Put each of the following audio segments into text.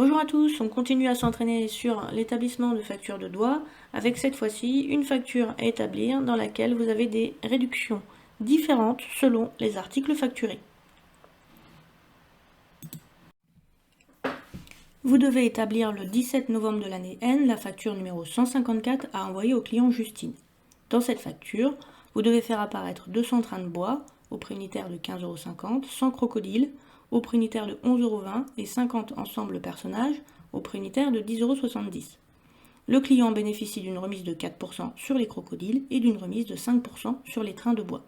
Bonjour à tous, on continue à s'entraîner sur l'établissement de factures de doigts avec cette fois-ci une facture à établir dans laquelle vous avez des réductions différentes selon les articles facturés. Vous devez établir le 17 novembre de l'année N la facture numéro 154 à envoyer au client Justine. Dans cette facture, vous devez faire apparaître 200 trains de bois au prix unitaire de 15,50 €, 100 crocodiles au prix unitaire de 11,20 € et 50 ensembles personnages au prix unitaire de 10,70 €. Le client bénéficie d'une remise de 4% sur les crocodiles et d'une remise de 5% sur les trains de bois.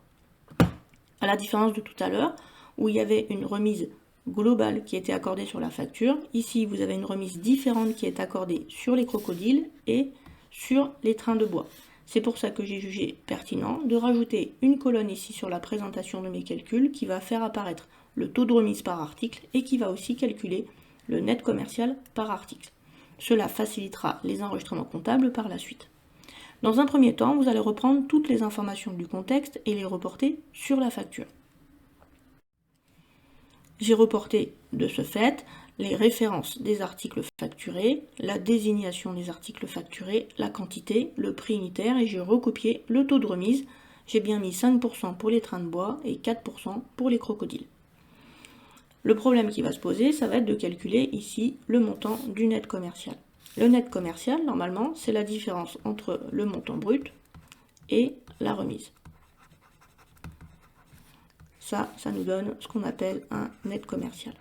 À la différence de tout à l'heure, où il y avait une remise globale qui était accordée sur la facture, ici vous avez une remise différente qui est accordée sur les crocodiles et sur les trains de bois. C'est pour ça que j'ai jugé pertinent de rajouter une colonne ici sur la présentation de mes calculs qui va faire apparaître le taux de remise par article et qui va aussi calculer le net commercial par article. Cela facilitera les enregistrements comptables par la suite. Dans un premier temps, vous allez reprendre toutes les informations du contexte et les reporter sur la facture. J'ai reporté de ce fait les références des articles facturés, la désignation des articles facturés, la quantité, le prix unitaire et j'ai recopié le taux de remise. J'ai bien mis 5% pour les trains de bois et 4% pour les crocodiles. Le problème qui va se poser, ça va être de calculer ici le montant du net commercial. Le net commercial, normalement, c'est la différence entre le montant brut et la remise. Ça nous donne ce qu'on appelle un net commercial.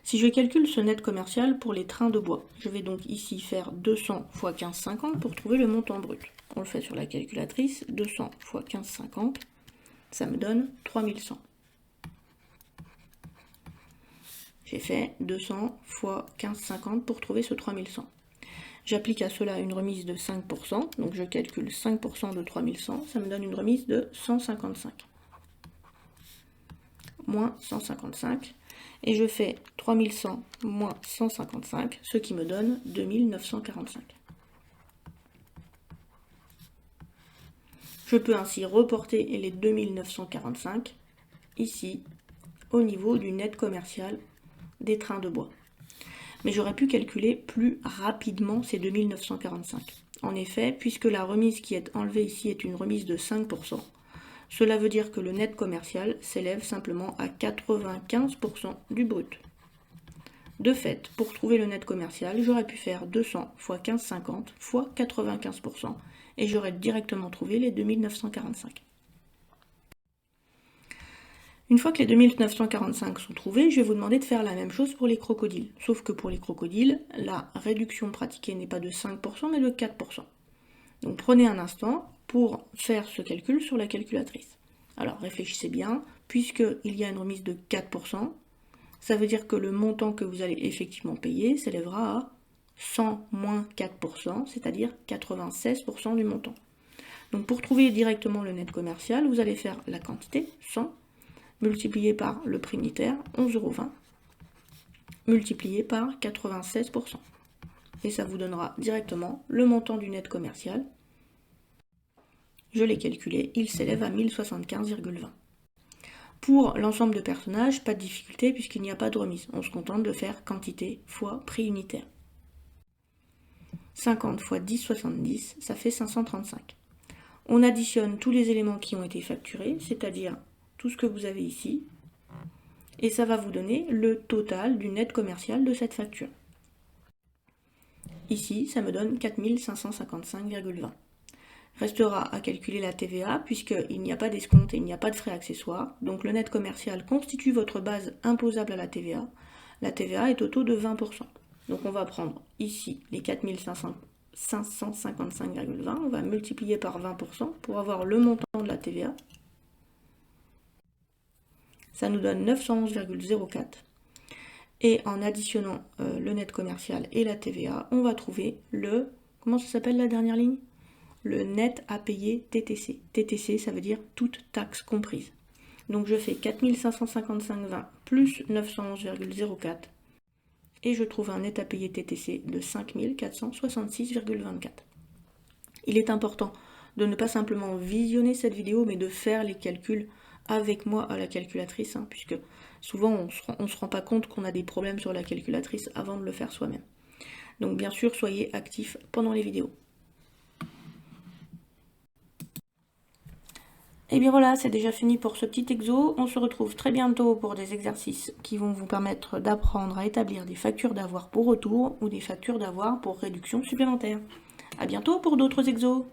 Si je calcule ce net commercial pour les trains de bois, je vais donc ici faire 200 x 15,50 pour trouver le montant brut. On le fait sur la calculatrice, 200 x 15,50, ça me donne 3100. J'ai fait 200 x 15,50 pour trouver ce 3100. J'applique à cela une remise de 5%, donc je calcule 5% de 3100, ça me donne une remise de 155. Moins 155, et je fais 3100 moins 155, ce qui me donne 2945. Je peux ainsi reporter les 2945 ici au niveau du net commercial des trains de bois. Mais j'aurais pu calculer plus rapidement ces 2945. En effet, puisque la remise qui est enlevée ici est une remise de 5%, cela veut dire que le net commercial s'élève simplement à 95% du brut. De fait, pour trouver le net commercial, j'aurais pu faire 200 x 15,50 x 95% et j'aurais directement trouvé les 2945. Une fois que les 2945 sont trouvés, je vais vous demander de faire la même chose pour les crocodiles. Sauf que pour les crocodiles, la réduction pratiquée n'est pas de 5% mais de 4%. Donc prenez un instant pour faire ce calcul sur la calculatrice. Alors réfléchissez bien, puisqu'il y a une remise de 4%, ça veut dire que le montant que vous allez effectivement payer s'élèvera à 100 moins 4%, c'est-à-dire 96% du montant. Donc pour trouver directement le net commercial, vous allez faire la quantité, 100, multiplié par le prix unitaire, 11,20 €, multiplié par 96%. Et ça vous donnera directement le montant du net commercial. Je l'ai calculé, il s'élève à 1075,20. Pour l'ensemble de personnages, pas de difficulté puisqu'il n'y a pas de remise. On se contente de faire quantité fois prix unitaire. 50 x 10,70, ça fait 535. On additionne tous les éléments qui ont été facturés, c'est-à-dire tout ce que vous avez ici, et ça va vous donner le total du net commercial de cette facture. Ici, ça me donne 4555,20. Restera à calculer la TVA puisqu'il n'y a pas d'escompte et il n'y a pas de frais accessoires. Donc le net commercial constitue votre base imposable à la TVA. La TVA est au taux de 20%. Donc on va prendre ici les 4555,20. On va multiplier par 20% pour avoir le montant de la TVA. Ça nous donne 911,04. Et en additionnant le net commercial et la TVA, on va trouver le... Comment ça s'appelle la dernière ligne ? Le net à payer TTC. TTC, ça veut dire toute taxe comprise. Donc je fais 4555,20 plus 911,04 et je trouve un net à payer TTC de 5466,24. Il est important de ne pas simplement visionner cette vidéo, mais de faire les calculs avec moi à la calculatrice, puisque Souvent, on ne se rend pas compte qu'on a des problèmes sur la calculatrice avant de le faire soi-même. Donc bien sûr, soyez actifs pendant les vidéos. Et bien voilà, c'est déjà fini pour ce petit exo. On se retrouve très bientôt pour des exercices qui vont vous permettre d'apprendre à établir des factures d'avoir pour retour ou des factures d'avoir pour réduction supplémentaire. A bientôt pour d'autres exos.